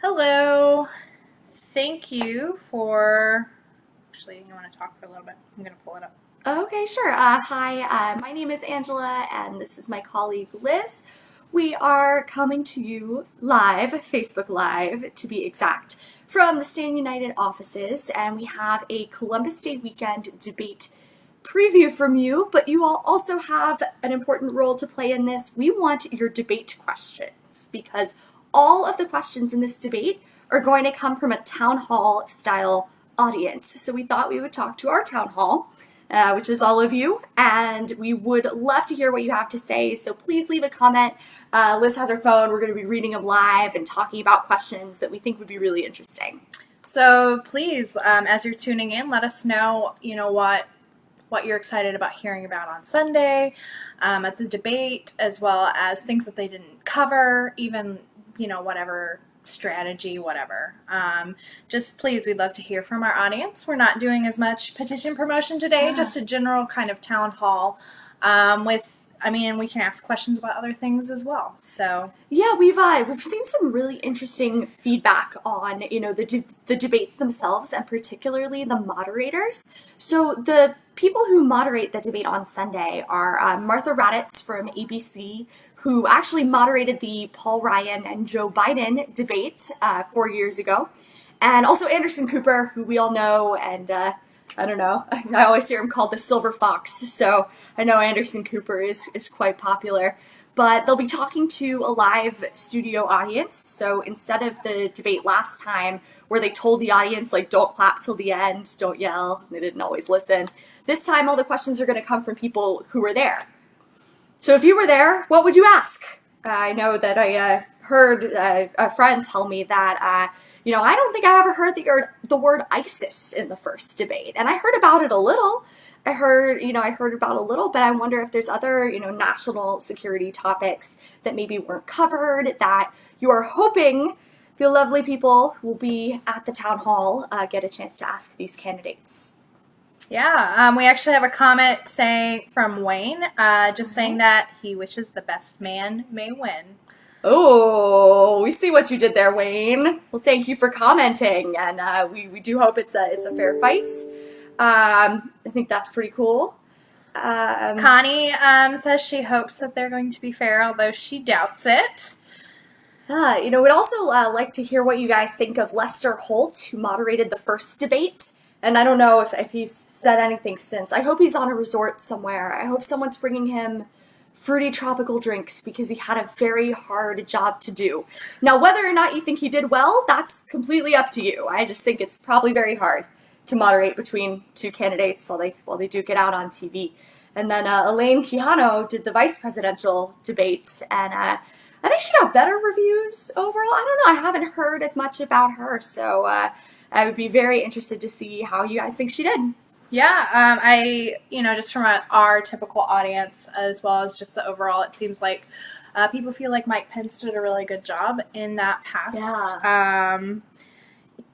Hello. Thank you for. Actually, you want to talk for a little bit? I'm going to pull it up. Okay, sure. Hi, my name is Angela, and this is my colleague Liz. We are coming to you live, Facebook Live to be exact, from the StandUnited offices, and we have a Columbus Day weekend debate preview from you, but you all also have an important role to play in this. We want your debate questions because all of the questions in this debate are going to come from a town hall style audience. So we thought we would talk to our town hall, which is all of you, and we would love to hear what you have to say. So please leave a comment. Liz has her phone. We're going to be reading them live and talking about questions that we think would be really interesting. So please, as you're tuning in, let us know, what you're excited about hearing about on Sunday at the debate, as well as things that they didn't cover, even, whatever strategy, whatever. Just please, we'd love to hear from our audience. We're not doing as much petition promotion today, just a general kind of town hall we can ask questions about other things as well. So yeah, we've seen some really interesting feedback on the debates themselves, and particularly the moderators. So the people who moderate the debate on Sunday are Martha Raddatz from ABC, who actually moderated the Paul Ryan and Joe Biden debate 4 years ago, and also Anderson Cooper, who we all know, and I don't know, I always hear him called the Silver Fox, so I know Anderson Cooper is quite popular. But they'll be talking to a live studio audience, so instead of the debate last time where they told the audience, don't clap till the end, don't yell, they didn't always listen, this time all the questions are going to come from people who were there. So if you were there, what would you ask? I know that I heard a friend tell me that I don't think I ever heard the word ISIS in the first debate. And I heard about it a little. I heard about a little, but I wonder if there's other, national security topics that maybe weren't covered that you are hoping the lovely people who will be at the town hall get a chance to ask these candidates. Yeah, we actually have a comment from Wayne, saying that he wishes the best man may win. Oh, we see what you did there, Wayne. Well, thank you for commenting, and we do hope it's a fair fight. I think that's pretty cool. Connie says she hopes that they're going to be fair, although she doubts it. We'd also like to hear what you guys think of Lester Holt, who moderated the first debate. And I don't know if he's said anything since. I hope he's on a resort somewhere. I hope someone's bringing him fruity tropical drinks because he had a very hard job to do. Now, whether or not you think he did well, that's completely up to you. I just think it's probably very hard to moderate between two candidates while they do get out on TV. And then Elaine Quijano did the vice presidential debate, and I think she got better reviews overall. I don't know. I haven't heard as much about her, so I would be very interested to see how you guys think she did. Yeah, just from our typical audience, as well as just the overall, it seems like people feel like Mike Pence did a really good job in that past.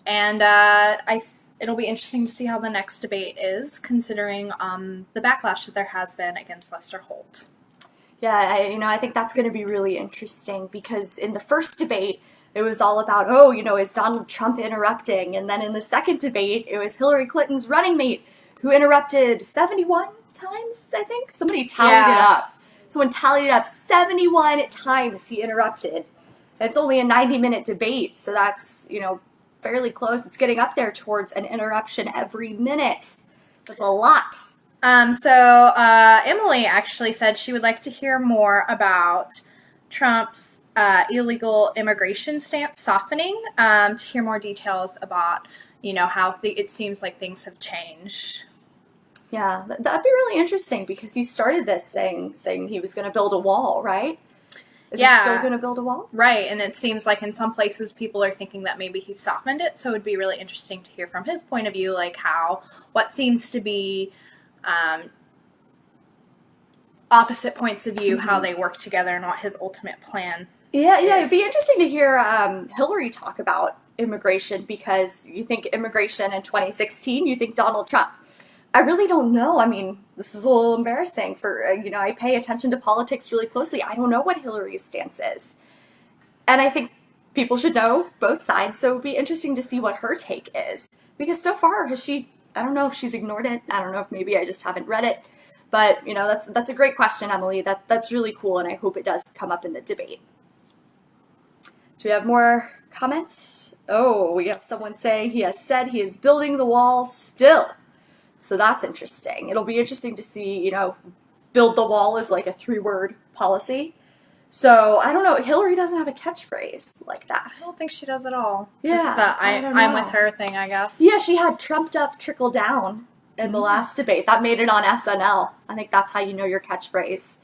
Yeah. It'll be interesting to see how the next debate is, considering the backlash that there has been against Lester Holt. Yeah, I think that's going to be really interesting because in the first debate, it was all about, is Donald Trump interrupting? And then in the second debate, it was Hillary Clinton's running mate who interrupted 71 times, I think. Somebody tallied it up. Someone tallied it up 71 times he interrupted. It's only a 90-minute debate, so that's, fairly close. It's getting up there towards an interruption every minute. That's a lot. Emily actually said she would like to hear more about Trump's illegal immigration stance softening, to hear more details about, how it seems like things have changed. Yeah, that'd be really interesting because he started this saying he was going to build a wall, right? Is he still going to build a wall? Right, and it seems like in some places people are thinking that maybe he softened it, so it would be really interesting to hear from his point of view, what seems to be opposite points of view, how they work together, and what his ultimate plan Yeah, it'd be interesting to hear Hillary talk about immigration because you think immigration in 2016, you think Donald Trump. I really don't know. I mean, this is a little embarrassing for, I pay attention to politics really closely. I don't know what Hillary's stance is. And I think people should know both sides, so it would be interesting to see what her take is. Because so far, I don't know if she's ignored it. I don't know if maybe I just haven't read it. But, that's a great question, Emily. That's really cool, and I hope it does come up in the debate. Do we have more comments? Oh, we have someone saying he has said he is building the wall still. So that's interesting. It'll be interesting to see, build the wall is like a 3-word policy. So, I don't know. Hillary doesn't have a catchphrase like that. I don't think she does at all. Yeah. I'm with her thing, I guess. Yeah, she had trumped up, trickle down in the last debate. That made it on SNL. I think that's how you know your catchphrase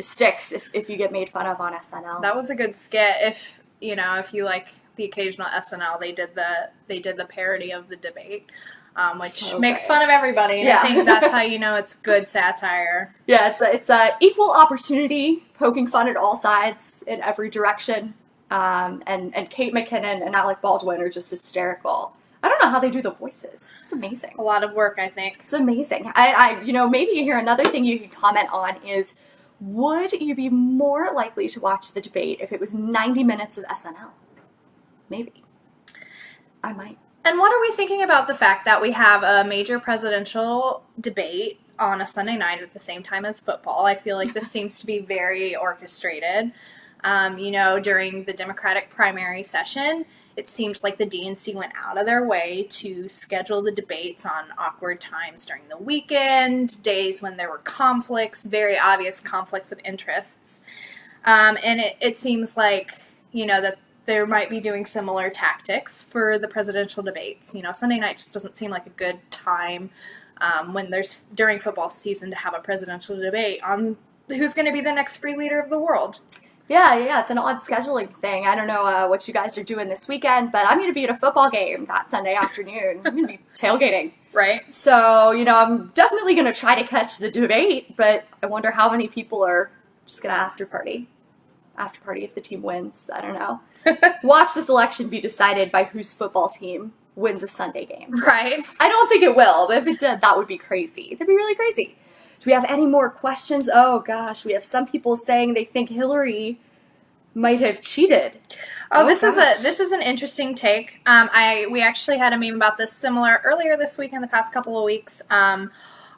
sticks if you get made fun of on SNL. That was a good skit. If you like the occasional SNL, they did the parody of the debate. Which So makes great. fun of everybody. Yeah. I think that's how you know it's good satire. Yeah, it's a equal opportunity, poking fun at all sides in every direction. And Kate McKinnon and Alec Baldwin are just hysterical. I don't know how they do the voices. It's amazing. A lot of work, I think. It's amazing. Maybe here another thing you could comment on is, would you be more likely to watch the debate if it was 90 minutes of SNL? Maybe. I might. And what are we thinking about the fact that we have a major presidential debate on a Sunday night at the same time as football? I feel like this seems to be very orchestrated. During the Democratic primary session, it seemed like the DNC went out of their way to schedule the debates on awkward times during the weekend, days when there were conflicts, very obvious conflicts of interests. And it seems like, that they might be doing similar tactics for the presidential debates. Sunday night just doesn't seem like a good time when there's during football season to have a presidential debate on who's going to be the next free leader of the world. Yeah, it's an odd scheduling thing. I don't know what you guys are doing this weekend, but I'm going to be at a football game that Sunday afternoon. I'm going to be tailgating. Right. So, I'm definitely going to try to catch the debate, but I wonder how many people are just going to after party if the team wins. I don't know. Watch this election be decided by whose football team wins a Sunday game. Right. I don't think it will, but if it did, that would be crazy. That'd be really crazy. Do we have any more questions? Oh gosh, we have some people saying they think Hillary might have cheated. This is an interesting take. We actually had a meme about this similar earlier this week in the past couple of weeks.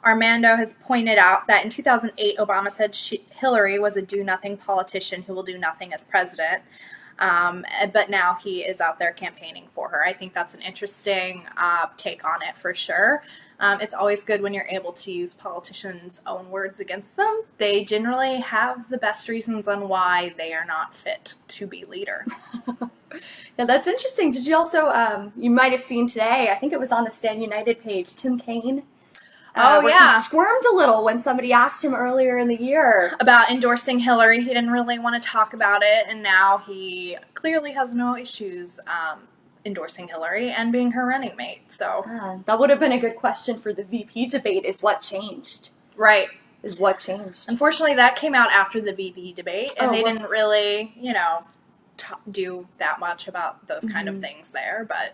Armando has pointed out that in 2008, Obama said Hillary was a do-nothing politician who will do nothing as president. But now he is out there campaigning for her. I think that's an interesting take on it for sure. It's always good when you're able to use politicians' own words against them. They generally have the best reasons on why they are not fit to be leader. Yeah, that's interesting. Did you also, you might have seen today, I think it was on the StandUnited page, Tim Kaine. He squirmed a little when somebody asked him earlier in the year about endorsing Hillary. He didn't really want to talk about it, and now he clearly has no issues endorsing Hillary and being her running mate. So that would have been a good question for the VP debate, is what changed? Right. Is what changed. Unfortunately, that came out after the VP debate, and they didn't really, do that much about those kind of things there, but...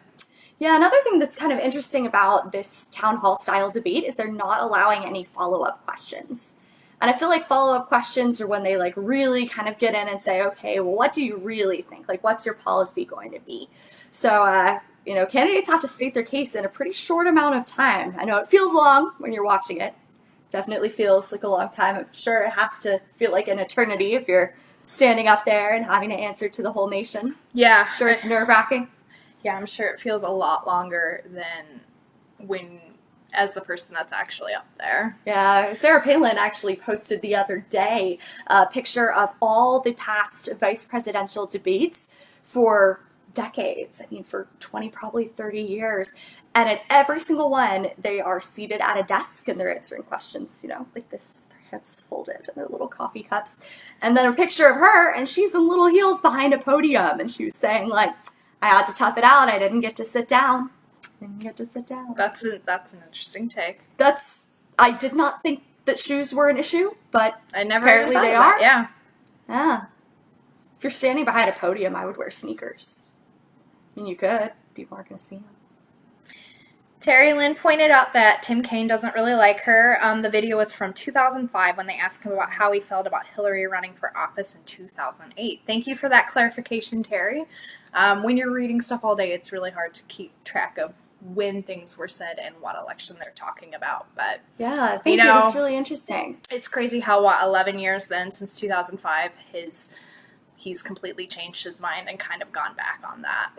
Yeah, another thing that's kind of interesting about this town hall style debate is they're not allowing any follow-up questions. And I feel like follow-up questions are when they really kind of get in and say, okay, well, what do you really think? What's your policy going to be? So, candidates have to state their case in a pretty short amount of time. I know it feels long when you're watching it. It definitely feels like a long time. I'm sure it has to feel like an eternity if you're standing up there and having to answer to the whole nation. Yeah. I'm sure it's nerve-wracking. Yeah, I'm sure it feels a lot longer than as the person that's actually up there. Yeah, Sarah Palin actually posted the other day a picture of all the past vice presidential debates for decades. I mean, for 20, probably 30 years. And at every single one, they are seated at a desk and they're answering questions, like this, with their hands folded and their little coffee cups. And then a picture of her, and she's in little heels behind a podium, and she was saying, I had to tough it out. I didn't get to sit down. That's an interesting take. I did not think that shoes were an issue, but I never apparently thought they of are. That. Yeah. Yeah. If you're standing behind a podium, I would wear sneakers. I mean, you could. People aren't going to see them. Terry Lynn pointed out that Tim Kaine doesn't really like her. The video was from 2005 when they asked him about how he felt about Hillary running for office in 2008. Thank you for that clarification, Terry. When you're reading stuff all day, it's really hard to keep track of when things were said and what election they're talking about. But yeah, thank you. That's really interesting. It's crazy how 11 years then since 2005 he's completely changed his mind and kind of gone back on that.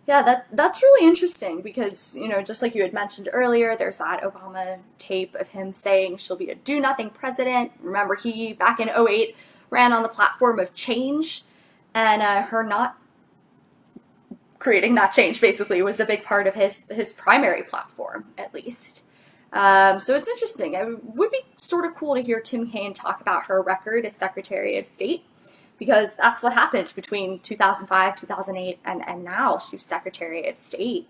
Yeah, that's really interesting because, just like you had mentioned earlier, there's that Obama tape of him saying she'll be a do-nothing president. Remember, he, back in 2008, ran on the platform of change, and her not creating that change, basically, was a big part of his primary platform, at least. So it's interesting. It would be sort of cool to hear Tim Kaine talk about her record as Secretary of State, because that's what happened between 2005, 2008, and now she's Secretary of State.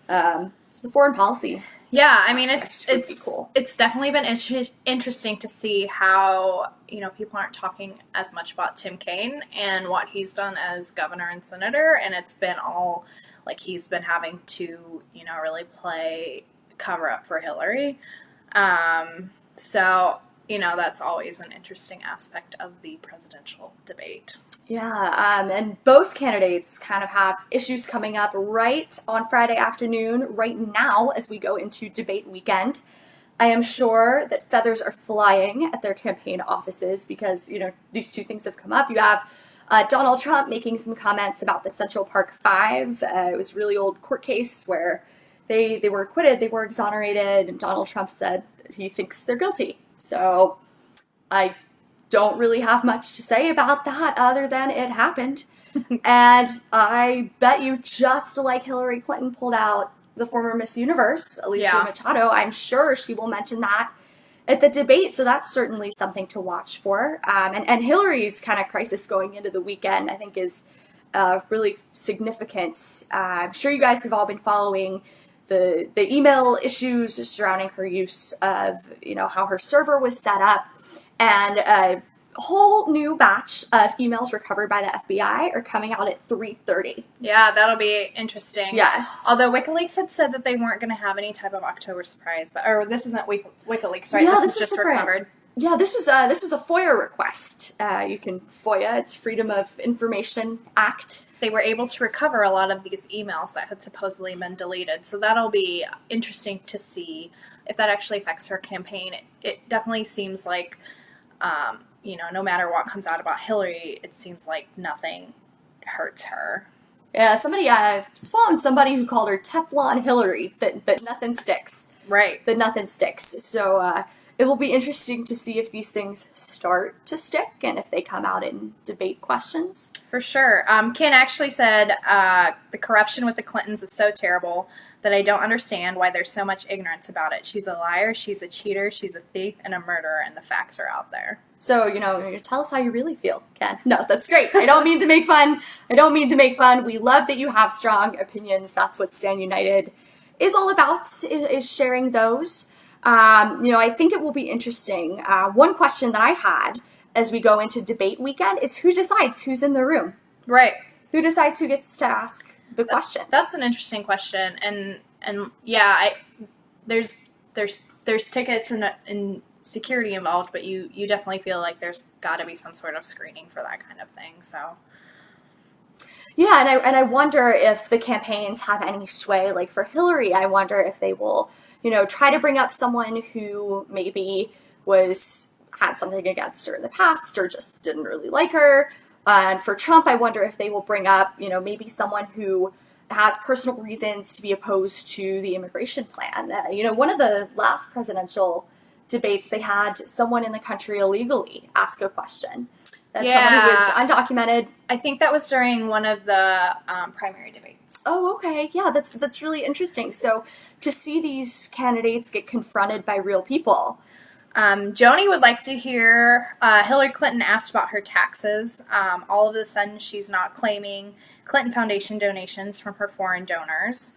So the foreign policy. Yeah, I mean, it's cool. It's definitely been interesting to see how, people aren't talking as much about Tim Kaine and what he's done as governor and senator, and it's been all, like, he's been having to, really play cover up for Hillary. So, that's always an interesting aspect of the presidential debate. Yeah, and both candidates kind of have issues coming up right on Friday afternoon, right now, as we go into debate weekend. I am sure that feathers are flying at their campaign offices because, these two things have come up. You have Donald Trump making some comments about the Central Park Five. It was a really old court case where they were acquitted, they were exonerated, and Donald Trump said he thinks they're guilty. So I don't really have much to say about that other than it happened. And I bet you, just like Hillary Clinton pulled out the former Miss Universe, Alicia Machado, I'm sure she will mention that at the debate. So that's certainly something to watch for. And Hillary's kind of crisis going into the weekend, I think, is really significant. I'm sure you guys have all been following the email issues surrounding her use of, how her server was set up, and a whole new batch of emails recovered by the FBI are coming out at 3:30. Yeah, that'll be interesting. Yes. Although WikiLeaks had said that they weren't going to have any type of October surprise, or this isn't WikiLeaks, right? Yeah, this is just different. recovered. Yeah, this was a FOIA request. You can FOIA, it's Freedom of Information Act. They were able to recover a lot of these emails that had supposedly been deleted. So that'll be interesting to see if that actually affects her campaign. It definitely seems like, no matter what comes out about Hillary, it seems like nothing hurts her. Yeah, I was following somebody who called her Teflon Hillary, that nothing sticks. Right. That nothing sticks. So, it will be interesting to see if these things start to stick and if they come out in debate questions. For sure. Ken actually said the corruption with the Clintons is so terrible that I don't understand why there's so much ignorance about it. She's a liar, she's a cheater, she's a thief, and a murderer, and the facts are out there. So, tell us how you really feel, Ken. No, that's great. I don't mean to make fun. We love that you have strong opinions. That's what StandUnited is all about, is sharing those. I think it will be interesting. One question that I had as we go into debate weekend is who decides who's in the room? Right. Who decides who gets to ask the questions? That's an interesting question. And yeah, there's tickets and security involved, but you definitely feel like there's got to be some sort of screening for that kind of thing. So. Yeah, and I wonder if the campaigns have any sway. Like for Hillary, I wonder if they will, try to bring up someone who maybe had something against her in the past or just didn't really like her. And for Trump, I wonder if they will bring up, maybe someone who has personal reasons to be opposed to the immigration plan. One of the last presidential debates, they had someone in the country illegally ask a question. Someone who was undocumented. I think that was during one of the primary debates. Oh, okay. Yeah, that's really interesting. So to see these candidates get confronted by real people. Joni would like to hear Hillary Clinton asked about her taxes. All of a sudden, she's not claiming Clinton Foundation donations from her foreign donors.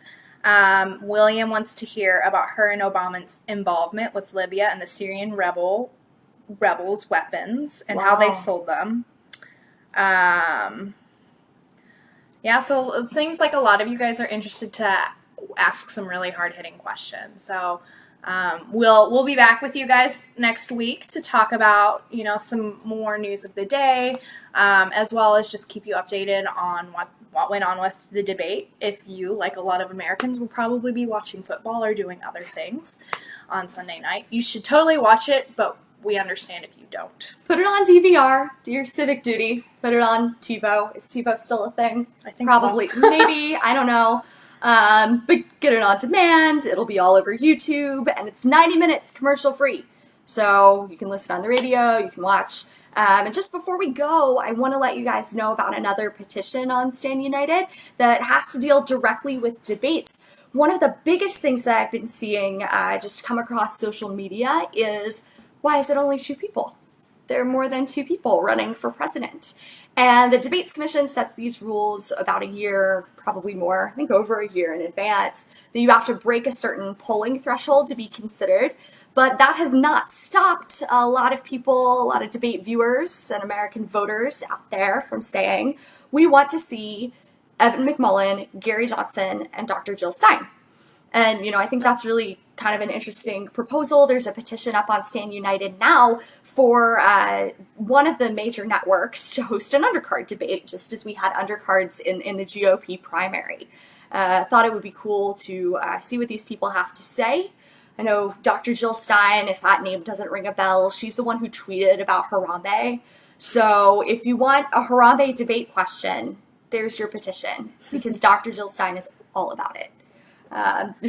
William wants to hear about her and Obama's involvement with Libya and the Syrian rebels' weapons and how they sold them. So it seems like a lot of you guys are interested to ask some really hard-hitting questions. So we'll be back with you guys next week to talk about, some more news of the day, as well as just keep you updated on what went on with the debate. If you, like a lot of Americans, will probably be watching football or doing other things on Sunday night, you should totally watch it, but we understand if you don't. Put it on DVR. Do your civic duty. Put it on TiVo. Is TiVo still a thing? I think probably. So. Maybe. I don't know. But get it on demand. It'll be all over YouTube, and it's 90 minutes commercial free. So you can listen on the radio, you can watch. And just before we go, I want to let you guys know about another petition on StandUnited that has to deal directly with debates. One of the biggest things that I've been seeing just come across social media is, why is it only 2 people? There are more than 2 people running for president. And the Debates Commission sets these rules about a year, probably more, I think over a year in advance, that you have to break a certain polling threshold to be considered. But that has not stopped a lot of people, a lot of debate viewers and American voters out there from saying, we want to see Evan McMullin, Gary Johnson, and Dr. Jill Stein. And, I think that's really kind of an interesting proposal. There's a petition up on StandUnited now for one of the major networks to host an undercard debate, just as we had undercards in the GOP primary. Thought it would be cool to see what these people have to say. I know Dr. Jill Stein, if that name doesn't ring a bell, she's the one who tweeted about Harambe. So if you want a Harambe debate question, there's your petition, because Dr. Jill Stein is all about it.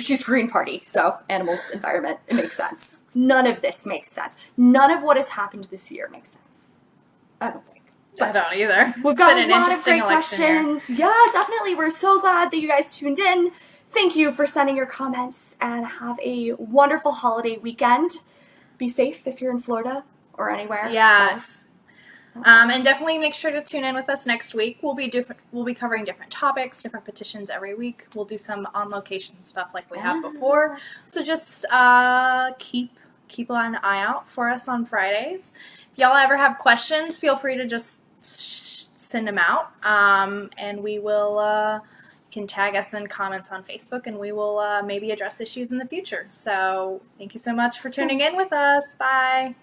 She's Green Party, so animals, environment, it makes sense. None of this makes sense. None of what has happened this year makes sense. I don't think. I don't either. We've got a lot of great questions. Yeah, definitely. We're so glad that you guys tuned in. Thank you for sending your comments, and have a wonderful holiday weekend. Be safe if you're in Florida or anywhere. Yes. And definitely make sure to tune in with us next week. We'll be covering different topics, different petitions every week. We'll do some on-location stuff like we have before. So just keep an eye out for us on Fridays. If y'all ever have questions, feel free to just send them out. And we will you can tag us in comments on Facebook, and we will maybe address issues in the future. So thank you so much for tuning in with us. Bye.